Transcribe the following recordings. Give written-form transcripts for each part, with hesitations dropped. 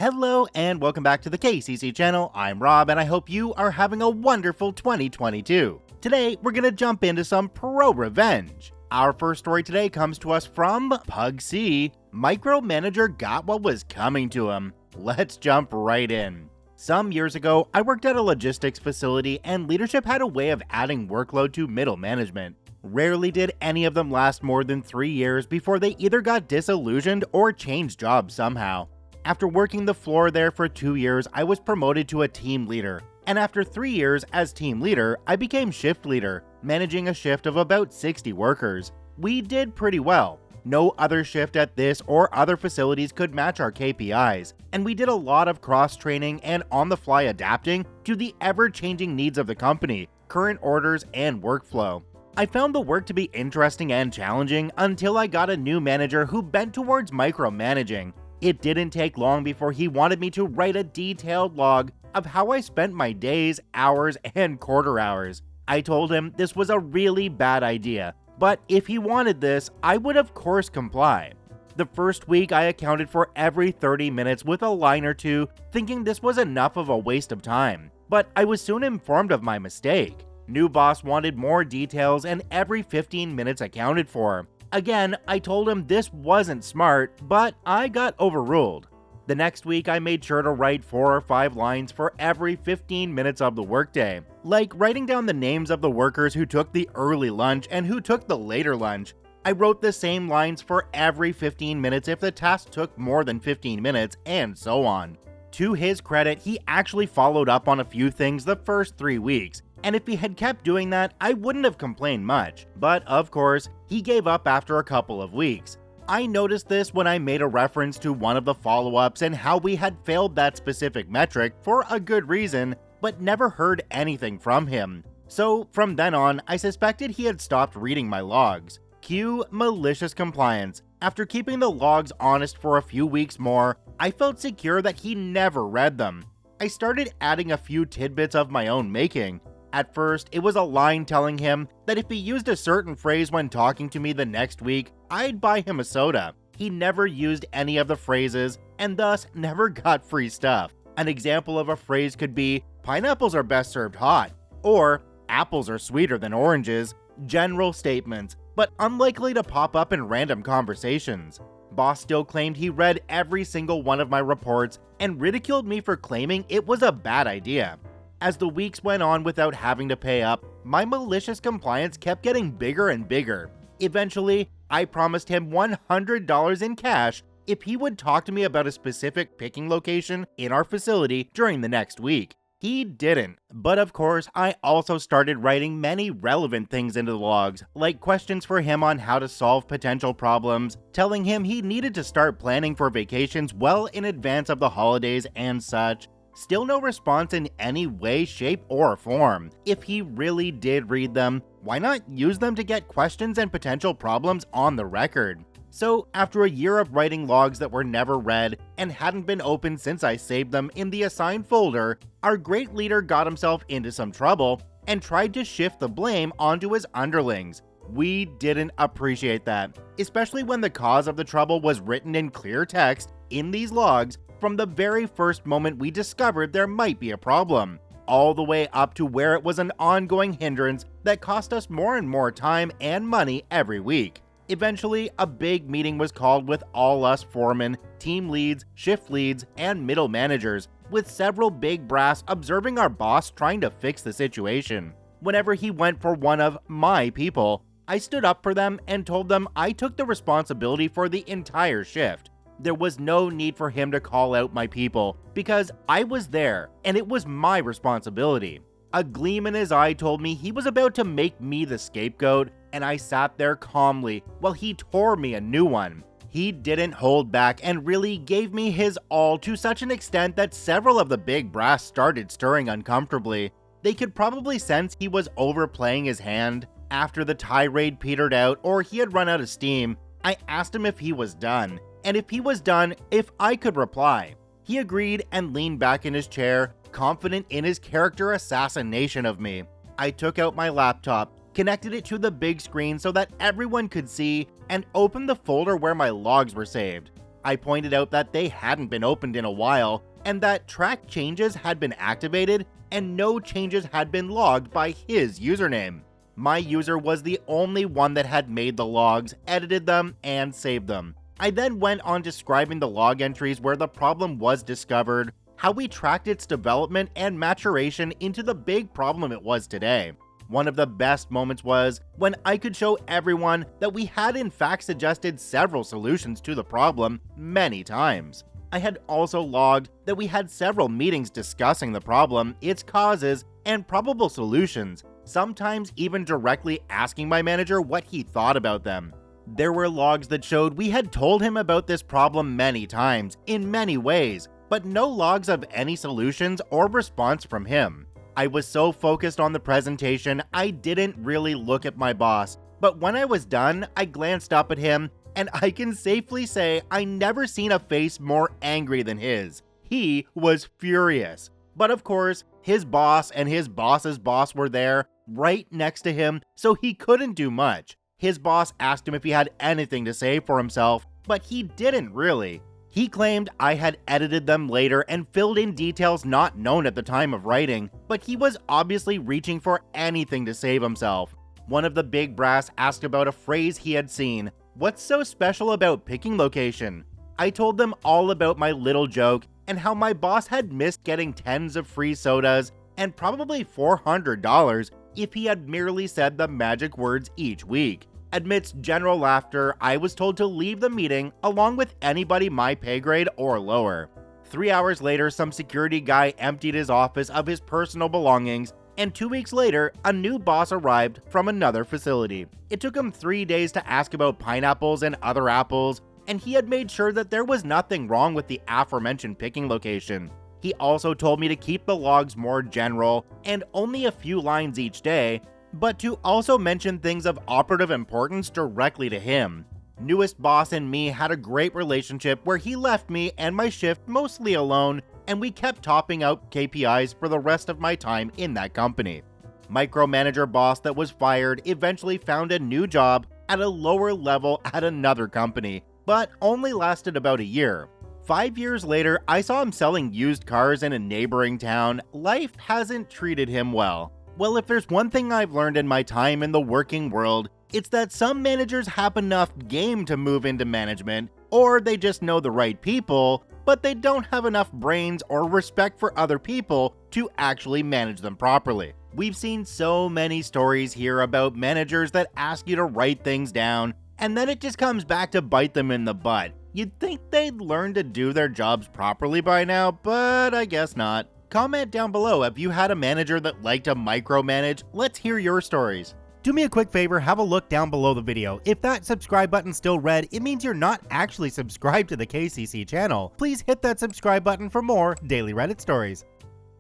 Hello and welcome back to the KCC channel. I'm Rob and I hope you are having a wonderful 2022. Today we're gonna jump into some ProRevenge. Our first story today comes to us from Pug C. Micromanager got what was coming to him. Let's jump right in. Some years ago, I worked at a logistics facility and leadership had a way of adding workload to middle management. Rarely did any of them last more than 3 years before they either got disillusioned or changed jobs somehow. After working the floor there for 2 years, I was promoted to a team leader. And after 3 years as team leader, I became shift leader, managing a shift of about 60 workers. We did pretty well. No other shift at this or other facilities could match our KPIs, and we did a lot of cross-training and on-the-fly adapting to the ever-changing needs of the company, current orders, and workflow. I found the work to be interesting and challenging until I got a new manager who bent towards micromanaging. It didn't take long before he wanted me to write a detailed log of how I spent my days, hours, and quarter hours. I told him this was a really bad idea, but if he wanted this, I would of course comply. The first week I accounted for every 30 minutes with a line or two, thinking this was enough of a waste of time, but I was soon informed of my mistake. New boss wanted more details and every 15 minutes accounted for. Again, I told him this wasn't smart, but I got overruled. The next week, I made sure to write 4 or 5 lines for every 15 minutes of the workday, like writing down the names of the workers who took the early lunch and who took the later lunch. I wrote the same lines for every 15 minutes if the task took more than 15 minutes, and so on. To his credit, he actually followed up on a few things the first 3 weeks, and if he had kept doing that, I wouldn't have complained much. But of course, he gave up after a couple of weeks. I noticed this when I made a reference to one of the follow-ups and how we had failed that specific metric for a good reason, but never heard anything from him. So from then on, I suspected he had stopped reading my logs. Cue malicious compliance. After keeping the logs honest for a few weeks more, I felt secure that he never read them. I started adding a few tidbits of my own making. At first, it was a line telling him that if he used a certain phrase when talking to me the next week, I'd buy him a soda. He never used any of the phrases, and thus never got free stuff. An example of a phrase could be, pineapples are best served hot, or apples are sweeter than oranges. General statements, but unlikely to pop up in random conversations. Boss still claimed he read every single one of my reports and ridiculed me for claiming it was a bad idea. As the weeks went on without having to pay up, my malicious compliance kept getting bigger and bigger. Eventually, I promised him $100 in cash if he would talk to me about a specific picking location in our facility during the next week. He didn't, but of course, I also started writing many relevant things into the logs, like questions for him on how to solve potential problems, telling him he needed to start planning for vacations well in advance of the holidays and such. Still no response in any way, shape, or form. If he really did read them, why not use them to get questions and potential problems on the record? So, after a year of writing logs that were never read and hadn't been opened since I saved them in the assigned folder, our great leader got himself into some trouble and tried to shift the blame onto his underlings. We didn't appreciate that, especially when the cause of the trouble was written in clear text in these logs from the very first moment we discovered there might be a problem, all the way up to where it was an ongoing hindrance that cost us more and more time and money every week. Eventually, a big meeting was called with all us foremen, team leads, shift leads, and middle managers, with several big brass observing our boss trying to fix the situation. Whenever he went for one of my people, I stood up for them and told them I took the responsibility for the entire shift. There was no need for him to call out my people, because I was there, and it was my responsibility. A gleam in his eye told me he was about to make me the scapegoat, and I sat there calmly while he tore me a new one. He didn't hold back and really gave me his all to such an extent that several of the big brass started stirring uncomfortably. They could probably sense he was overplaying his hand. After the tirade petered out or he had run out of steam, I asked him if he was done, and if he was done, if I could reply. He agreed and leaned back in his chair, confident in his character assassination of me. I took out my laptop, connected it to the big screen so that everyone could see, and opened the folder where my logs were saved. I pointed out that they hadn't been opened in a while, and that track changes had been activated and no changes had been logged by his username. My user was the only one that had made the logs, edited them, and saved them. I then went on describing the log entries where the problem was discovered, how we tracked its development and maturation into the big problem it was today. One of the best moments was when I could show everyone that we had in fact suggested several solutions to the problem many times. I had also logged that we had several meetings discussing the problem, its causes, and probable solutions, sometimes even directly asking my manager what he thought about them. There were logs that showed we had told him about this problem many times, in many ways, but no logs of any solutions or response from him. I was so focused on the presentation, I didn't really look at my boss, but when I was done, I glanced up at him, and I can safely say I never seen a face more angry than his. He was furious. But of course, his boss and his boss's boss were there, right next to him, so he couldn't do much. His boss asked him if he had anything to say for himself, but he didn't really. He claimed I had edited them later and filled in details not known at the time of writing, but he was obviously reaching for anything to save himself. One of the big brass asked about a phrase he had seen. What's so special about picking location? I told them all about my little joke and how my boss had missed getting tens of free sodas and probably $400 if he had merely said the magic words each week. Amidst general laughter, I was told to leave the meeting along with anybody my pay grade or lower. 3 hours later, some security guy emptied his office of his personal belongings, and 2 weeks later, a new boss arrived from another facility. It took him 3 days to ask about pineapples and other apples, and he had made sure that there was nothing wrong with the aforementioned picking location. He also told me to keep the logs more general and only a few lines each day, but to also mention things of operative importance directly to him. Newest boss and me had a great relationship where he left me and my shift mostly alone, and we kept topping out KPIs for the rest of my time in that company. Micromanager boss that was fired eventually found a new job at a lower level at another company, but only lasted about a year. 5 years later, I saw him selling used cars in a neighboring town. Life hasn't treated him well. Well, if there's one thing I've learned in my time in the working world, it's that some managers have enough game to move into management, or they just know the right people, but they don't have enough brains or respect for other people to actually manage them properly. We've seen so many stories here about managers that ask you to write things down, and then it just comes back to bite them in the butt. You'd think they'd learn to do their jobs properly by now, but I guess not. Comment down below if you had a manager that liked to micromanage. Let's hear your stories. Do me a quick favor, have a look down below the video. If that subscribe button's still red, it means you're not actually subscribed to the KCC channel. Please hit that subscribe button for more daily Reddit stories.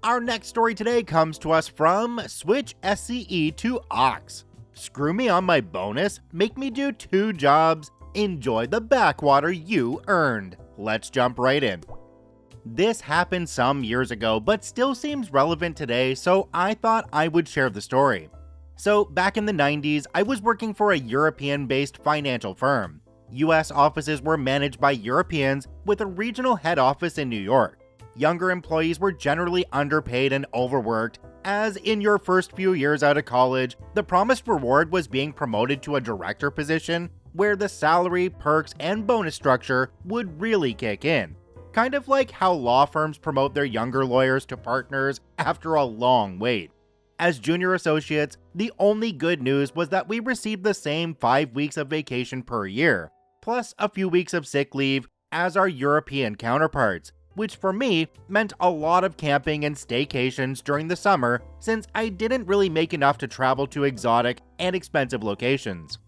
Our next story today comes to us from Switch SCE to Ox. Screw me on my bonus, make me do 2 jobs, enjoy the backwater you earned. Let's jump right in. This happened some years ago, but still seems relevant today, so I thought I would share the story. So, back in the 90s, I was working for a European-based financial firm. US offices were managed by Europeans with a regional head office in New York. Younger employees were generally underpaid and overworked, as in your first few years out of college, the promised reward was being promoted to a director position, where the salary, perks, and bonus structure would really kick in. Kind of like how law firms promote their younger lawyers to partners after a long wait. As junior associates, the only good news was that we received the same 5 weeks of vacation per year, plus a few weeks of sick leave as our European counterparts, which for me meant a lot of camping and staycations during the summer since I didn't really make enough to travel to exotic and expensive locations.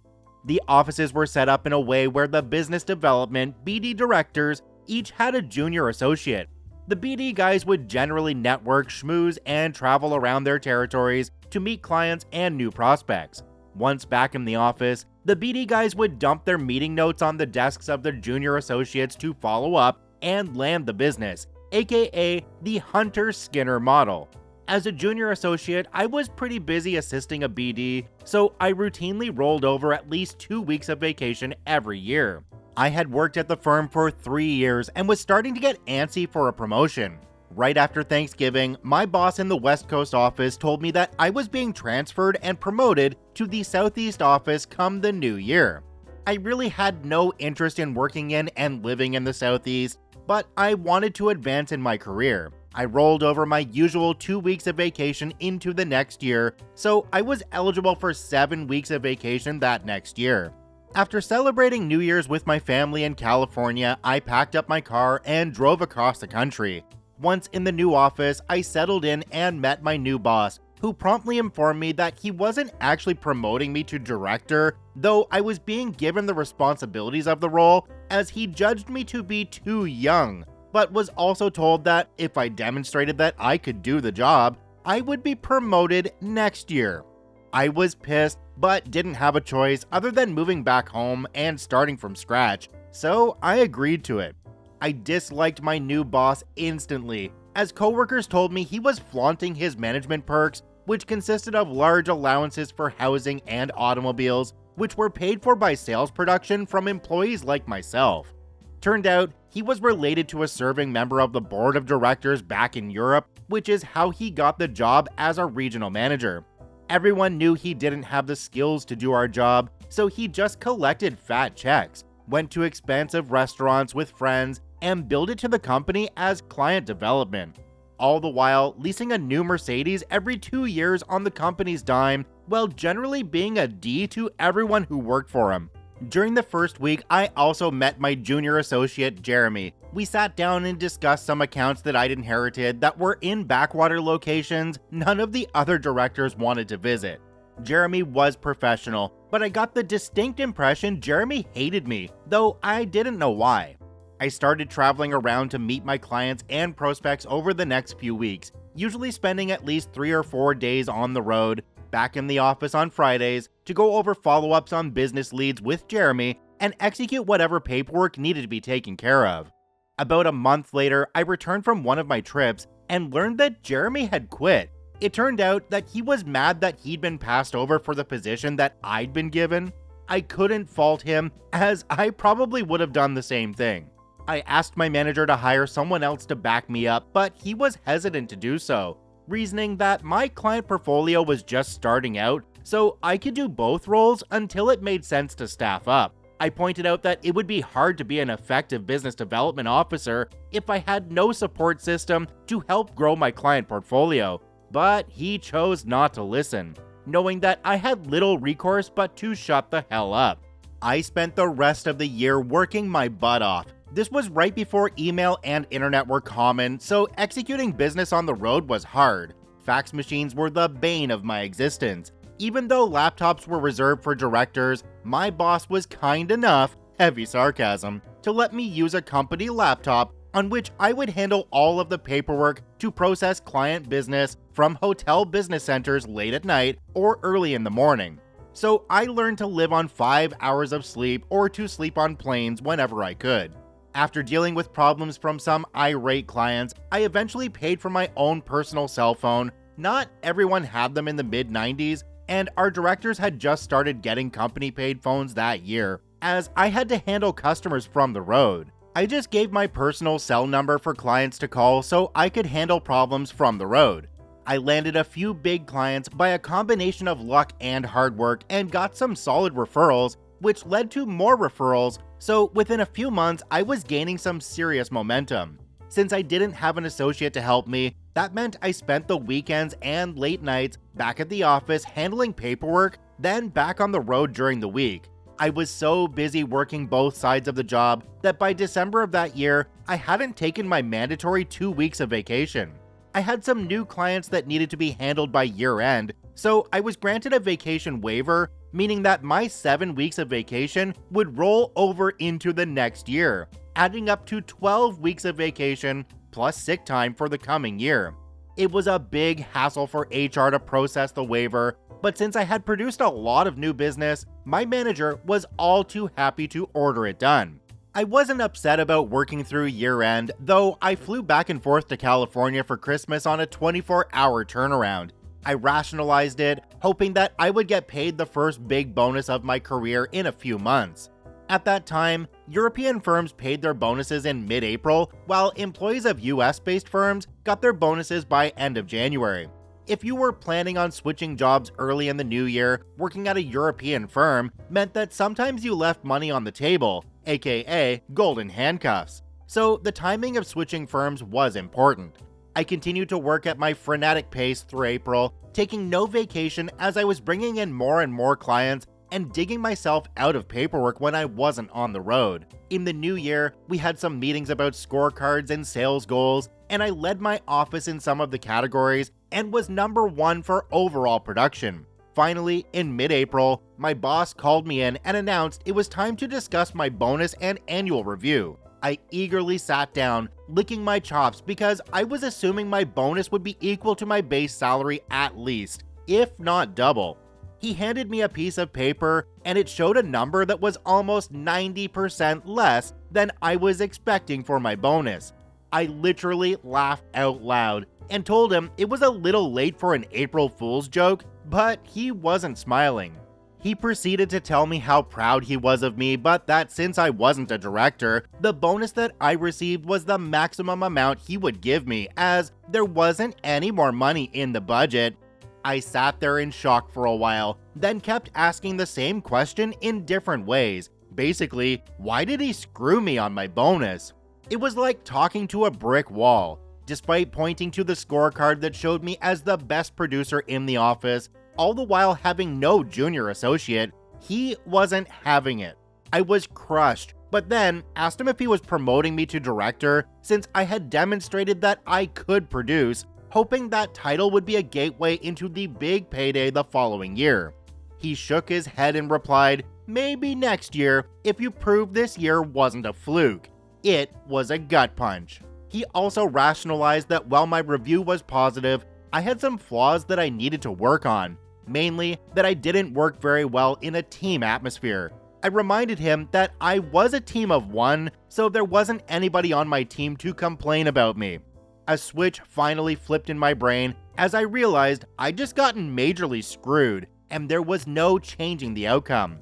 The offices were set up in a way where the business development BD directors each had a junior associate. The BD guys would generally network, schmooze, and travel around their territories to meet clients and new prospects. Once back in the office, the BD guys would dump their meeting notes on the desks of their junior associates to follow up and land the business, aka the Hunter-Skinner model. As a junior associate, I was pretty busy assisting a BD, so I routinely rolled over at least 2 weeks of vacation every year. I had worked at the firm for 3 years and was starting to get antsy for a promotion. Right after Thanksgiving, my boss in the West Coast office told me that I was being transferred and promoted to the Southeast office come the new year. I really had no interest in working in and living in the Southeast, but I wanted to advance in my career. I rolled over my usual 2 weeks of vacation into the next year, so I was eligible for 7 weeks of vacation that next year. After celebrating New Year's with my family in California, I packed up my car and drove across the country. Once in the new office, I settled in and met my new boss, who promptly informed me that he wasn't actually promoting me to director, though I was being given the responsibilities of the role, as he judged me to be too young, but was also told that if I demonstrated that I could do the job, I would be promoted next year. I was pissed, but didn't have a choice other than moving back home and starting from scratch, so I agreed to it. I disliked my new boss instantly, as coworkers told me he was flaunting his management perks, which consisted of large allowances for housing and automobiles, which were paid for by sales production from employees like myself. Turned out, he was related to a serving member of the board of directors back in Europe, which is how he got the job as a regional manager. Everyone knew he didn't have the skills to do our job, so he just collected fat checks, went to expensive restaurants with friends, and billed it to the company as client development, all the while leasing a new Mercedes every 2 years on the company's dime, while generally being a D to everyone who worked for him. During the first week, I also met my junior associate, Jeremy. We sat down and discussed some accounts that I'd inherited that were in backwater locations none of the other directors wanted to visit. Jeremy was professional, but I got the distinct impression Jeremy hated me, though I didn't know why. I started traveling around to meet my clients and prospects over the next few weeks, usually spending at least 3 or 4 days on the road, back in the office on Fridays, to go over follow-ups on business leads with Jeremy and execute whatever paperwork needed to be taken care of. About a month later, I returned from one of my trips and learned that Jeremy had quit. It turned out that he was mad that he'd been passed over for the position that I'd been given. I couldn't fault him, as I probably would have done the same thing. I asked my manager to hire someone else to back me up, but he was hesitant to do so, reasoning that my client portfolio was just starting out, so I could do both roles until it made sense to staff up. I pointed out that it would be hard to be an effective business development officer if I had no support system to help grow my client portfolio, but he chose not to listen, knowing that I had little recourse but to shut the hell up. I spent the rest of the year working my butt off. This was right before email and internet were common, so executing business on the road was hard. Fax machines were the bane of my existence. Even though laptops were reserved for directors, my boss was kind enough, heavy sarcasm, to let me use a company laptop on which I would handle all of the paperwork to process client business from hotel business centers late at night or early in the morning. So I learned to live on 5 hours of sleep or to sleep on planes whenever I could. After dealing with problems from some irate clients, I eventually paid for my own personal cell phone. Not everyone had them in the mid-90s, and our directors had just started getting company-paid phones that year, as I had to handle customers from the road. I just gave my personal cell number for clients to call so I could handle problems from the road. I landed a few big clients by a combination of luck and hard work and got some solid referrals, which led to more referrals, so within a few months I was gaining some serious momentum. Since I didn't have an associate to help me, that meant I spent the weekends and late nights back at the office handling paperwork, then back on the road during the week. I was so busy working both sides of the job that by December of that year, I hadn't taken my mandatory 2 weeks of vacation. I had some new clients that needed to be handled by year end, so I was granted a vacation waiver, meaning that my 7 weeks of vacation would roll over into the next year, adding up to 12 weeks of vacation plus sick time for the coming year. It was a big hassle for HR to process the waiver, but since I had produced a lot of new business, my manager was all too happy to order it done. I wasn't upset about working through year end, though I flew back and forth to California for Christmas on a 24-hour turnaround. I rationalized it, hoping that I would get paid the first big bonus of my career in a few months. At that time, European firms paid their bonuses in mid-April, while employees of US-based firms got their bonuses by end of January. If you were planning on switching jobs early in the new year, working at a European firm meant that sometimes you left money on the table, aka golden handcuffs. So the timing of switching firms was important. I continued to work at my frenetic pace through April, taking no vacation as I was bringing in more and more clients and digging myself out of paperwork when I wasn't on the road. In the new year, we had some meetings about scorecards and sales goals, and I led my office in some of the categories and was number 1 for overall production. Finally, in mid-April, my boss called me in and announced it was time to discuss my bonus and annual review. I eagerly sat down, licking my chops because I was assuming my bonus would be equal to my base salary at least, if not double. He handed me a piece of paper and it showed a number that was almost 90% less than I was expecting for my bonus. I literally laughed out loud and told him it was a little late for an April Fool's joke, but he wasn't smiling. He proceeded to tell me how proud he was of me, but that since I wasn't a director, the bonus that I received was the maximum amount he would give me, as there wasn't any more money in the budget. I sat there in shock for a while, then kept asking the same question in different ways. Basically, why did he screw me on my bonus? It was like talking to a brick wall. Despite pointing to the scorecard that showed me as the best producer in the office, all the while having no junior associate, he wasn't having it. I was crushed, but then asked him if he was promoting me to director since I had demonstrated that I could produce, hoping that title would be a gateway into the big payday the following year. He shook his head and replied, "Maybe next year, if you prove this year wasn't a fluke." It was a gut punch. He also rationalized that while my review was positive, I had some flaws that I needed to work on, mainly that I didn't work very well in a team atmosphere. I reminded him that I was a team of one, so there wasn't anybody on my team to complain about me. A switch finally flipped in my brain as I realized I'd just gotten majorly screwed, and there was no changing the outcome.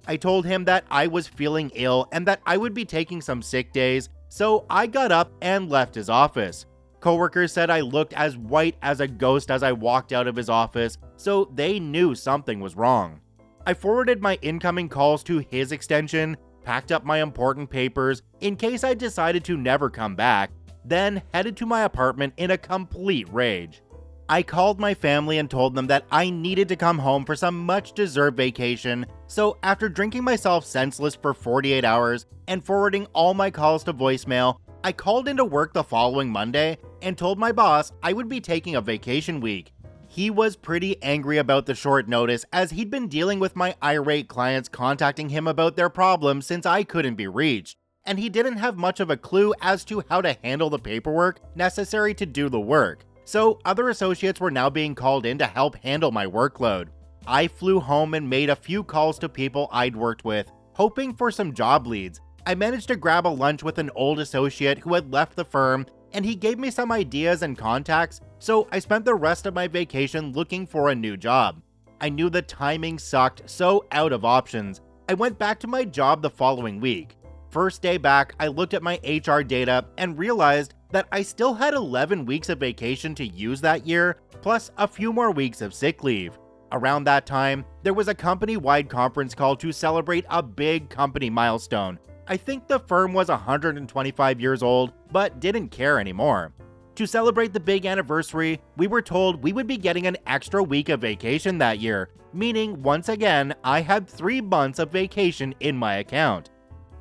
I told him that I was feeling ill and that I would be taking some sick days, so I got up and left his office. Coworkers said I looked as white as a ghost as I walked out of his office, so they knew something was wrong. I forwarded my incoming calls to his extension, packed up my important papers in case I decided to never come back, then headed to my apartment in a complete rage. I called my family and told them that I needed to come home for some much-deserved vacation, so after drinking myself senseless for 48 hours and forwarding all my calls to voicemail, I called into work the following Monday and told my boss I would be taking a vacation week. He was pretty angry about the short notice as he'd been dealing with my irate clients contacting him about their problems since I couldn't be reached, and he didn't have much of a clue as to how to handle the paperwork necessary to do the work. So other associates were now being called in to help handle my workload. I flew home and made a few calls to people I'd worked with, hoping for some job leads. I managed to grab a lunch with an old associate who had left the firm, and he gave me some ideas and contacts, so I spent the rest of my vacation looking for a new job. I knew the timing sucked, so out of options, I went back to my job the following week. First day back, I looked at my HR data and realized that I still had 11 weeks of vacation to use that year, plus a few more weeks of sick leave. Around that time, there was a company-wide conference call to celebrate a big company milestone. I think the firm was 125 years old, but didn't care anymore. To celebrate the big anniversary, we were told we would be getting an extra week of vacation that year, meaning once again, I had 3 months of vacation in my account.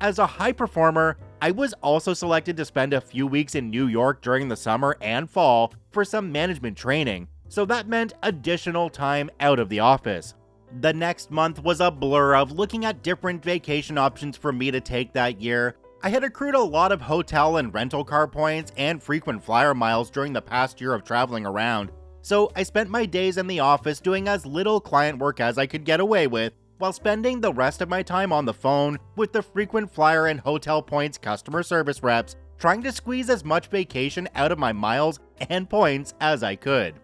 As a high performer, I was also selected to spend a few weeks in New York during the summer and fall for some management training, so that meant additional time out of the office. The next month was a blur of looking at different vacation options for me to take that year. I had accrued a lot of hotel and rental car points and frequent flyer miles during the past year of traveling around, so I spent my days in the office doing as little client work as I could get away with, while spending the rest of my time on the phone with the frequent flyer and hotel points customer service reps, trying to squeeze as much vacation out of my miles and points as I could.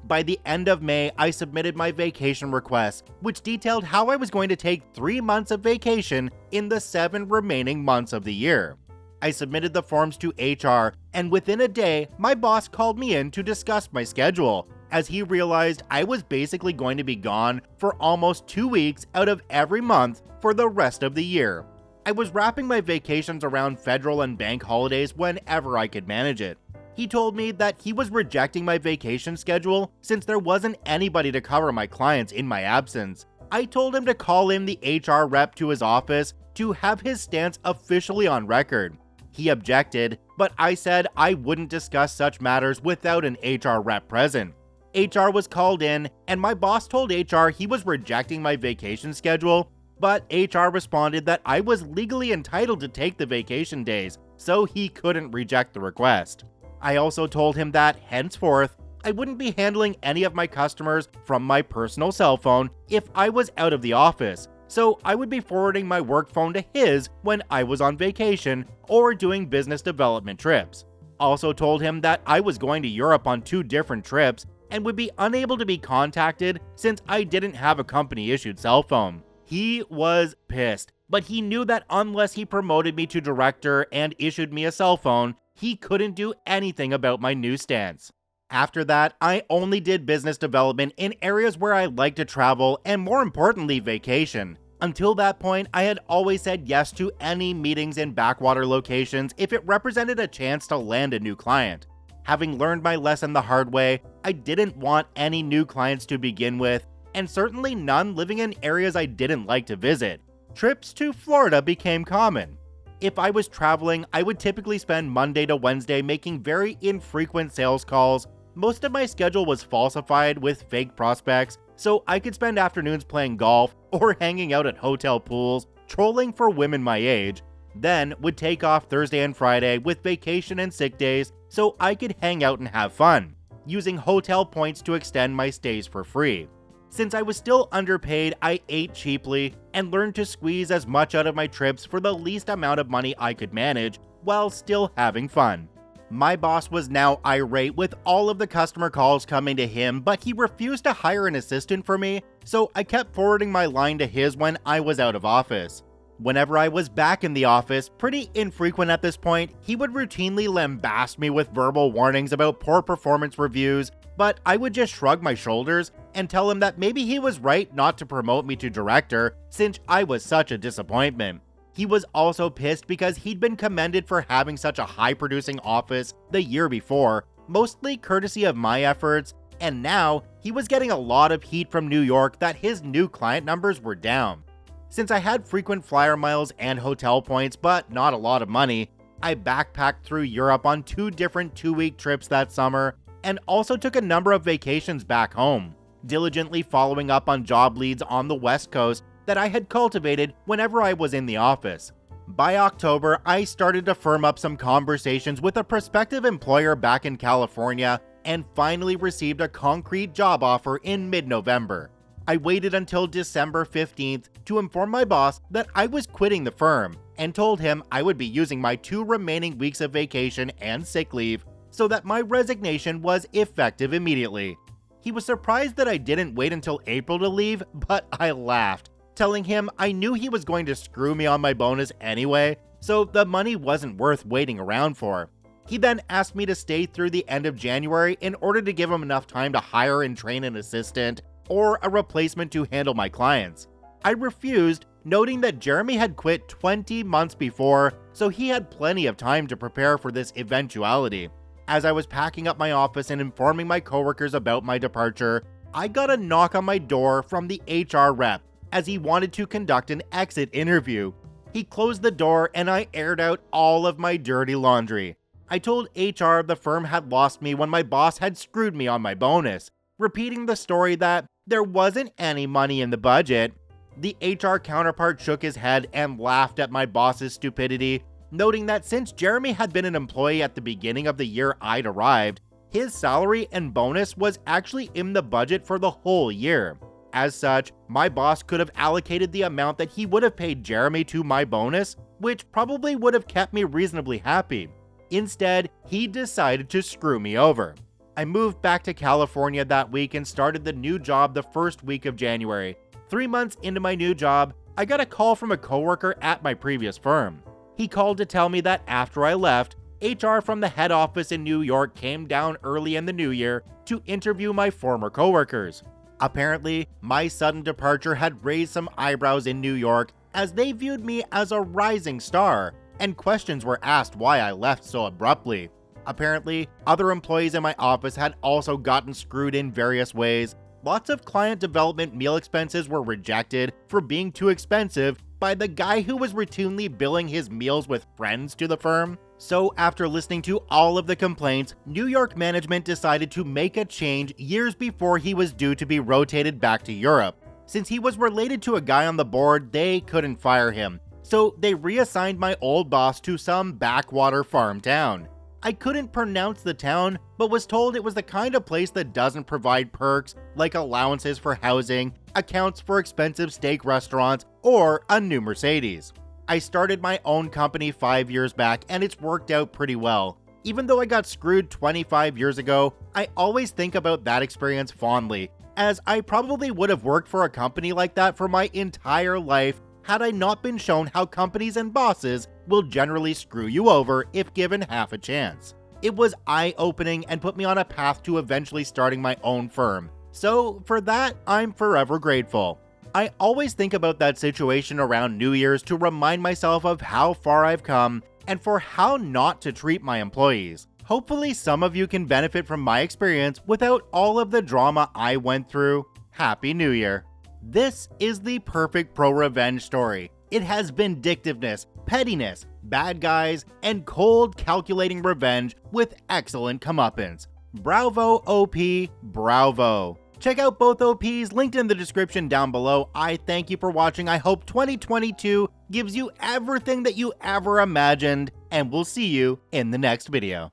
By the end of May, I submitted my vacation request, which detailed how I was going to take 3 months of vacation in the 7 remaining months of the year. I submitted the forms to HR, and within a day, my boss called me in to discuss my schedule, as he realized I was basically going to be gone for almost 2 weeks out of every month for the rest of the year. I was wrapping my vacations around federal and bank holidays whenever I could manage it. He told me that he was rejecting my vacation schedule since there wasn't anybody to cover my clients in my absence. I told him to call in the HR rep to his office to have his stance officially on record. He objected, but I said I wouldn't discuss such matters without an HR rep present. HR was called in, and my boss told HR he was rejecting my vacation schedule, but HR responded that I was legally entitled to take the vacation days, so he couldn't reject the request. I also told him that, henceforth, I wouldn't be handling any of my customers from my personal cell phone if I was out of the office, so I would be forwarding my work phone to his when I was on vacation or doing business development trips. Also told him that I was going to Europe on 2 different trips and would be unable to be contacted since I didn't have a company-issued cell phone. He was pissed, but he knew that unless he promoted me to director and issued me a cell phone, he couldn't do anything about my new stance. After that, I only did business development in areas where I like to travel and, more importantly, vacation. Until that point, I had always said yes to any meetings in backwater locations if it represented a chance to land a new client. Having learned my lesson the hard way, I didn't want any new clients to begin with, and certainly none living in areas I didn't like to visit. Trips to Florida became common. If I was traveling, I would typically spend Monday to Wednesday making very infrequent sales calls. Most of my schedule was falsified with fake prospects, so I could spend afternoons playing golf or hanging out at hotel pools, trolling for women my age, then would take off Thursday and Friday with vacation and sick days so I could hang out and have fun, using hotel points to extend my stays for free. Since I was still underpaid, I ate cheaply and learned to squeeze as much out of my trips for the least amount of money I could manage while still having fun. My boss was now irate with all of the customer calls coming to him, but he refused to hire an assistant for me, so I kept forwarding my line to his when I was out of office. Whenever I was back in the office, pretty infrequent at this point, he would routinely lambast me with verbal warnings about poor performance reviews, but I would just shrug my shoulders and tell him that maybe he was right not to promote me to director since I was such a disappointment. He was also pissed because he'd been commended for having such a high-producing office the year before, mostly courtesy of my efforts, and now he was getting a lot of heat from New York that his new client numbers were down. Since I had frequent flyer miles and hotel points but not a lot of money, I backpacked through Europe on 2 different 2-week trips that summer and also took a number of vacations back home, diligently following up on job leads on the West Coast that I had cultivated whenever I was in the office. By October, I started to firm up some conversations with a prospective employer back in California and finally received a concrete job offer in mid-November. I waited until December 15th to inform my boss that I was quitting the firm and told him I would be using my 2 remaining weeks of vacation and sick leave so that my resignation was effective immediately. He was surprised that I didn't wait until April to leave, but I laughed, telling him I knew he was going to screw me on my bonus anyway, so the money wasn't worth waiting around for. He then asked me to stay through the end of January in order to give him enough time to hire and train an assistant or a replacement to handle my clients. I refused, noting that Jeremy had quit 20 months before, so he had plenty of time to prepare for this eventuality. As I was packing up my office and informing my coworkers about my departure, I got a knock on my door from the HR rep, as he wanted to conduct an exit interview. He closed the door and I aired out all of my dirty laundry. I told HR the firm had lost me when my boss had screwed me on my bonus, repeating the story that there wasn't any money in the budget. The HR counterpart shook his head and laughed at my boss's stupidity, noting that since Jeremy had been an employee at the beginning of the year I'd arrived, his salary and bonus was actually in the budget for the whole year. As such, my boss could have allocated the amount that he would have paid Jeremy to my bonus, which probably would have kept me reasonably happy. Instead, he decided to screw me over. I moved back to California that week and started the new job the first week of January. 3 months into my new job, I got a call from a coworker at my previous firm. He called to tell me that after I left, HR from the head office in New York came down early in the new year to interview my former coworkers. Apparently, my sudden departure had raised some eyebrows in New York as they viewed me as a rising star, and questions were asked why I left so abruptly. Apparently, other employees in my office had also gotten screwed in various ways. Lots of client development meal expenses were rejected for being too expensive by the guy who was routinely billing his meals with friends to the firm. So after listening to all of the complaints, New York management decided to make a change years before he was due to be rotated back to Europe. Since he was related to a guy on the board, they couldn't fire him. So they reassigned my old boss to some backwater farm town. I couldn't pronounce the town, but was told it was the kind of place that doesn't provide perks like allowances for housing, accounts for expensive steak restaurants, or a new Mercedes. I started my own company 5 years back and it's worked out pretty well. Even though I got screwed 25 years ago, I always think about that experience fondly, as I probably would have worked for a company like that for my entire life had I not been shown how companies and bosses will generally screw you over if given half a chance. It was eye-opening and put me on a path to eventually starting my own firm. So for that, I'm forever grateful. I always think about that situation around New Year's to remind myself of how far I've come and for how not to treat my employees. Hopefully some of you can benefit from my experience without all of the drama I went through. Happy New Year. This is the perfect ProRevenge story. It has vindictiveness, pettiness, bad guys, and cold, calculating revenge with excellent comeuppance. Bravo, OP, bravo. Check out both OPs linked in the description down below. I thank you for watching. I hope 2022 gives you everything that you ever imagined, and we'll see you in the next video.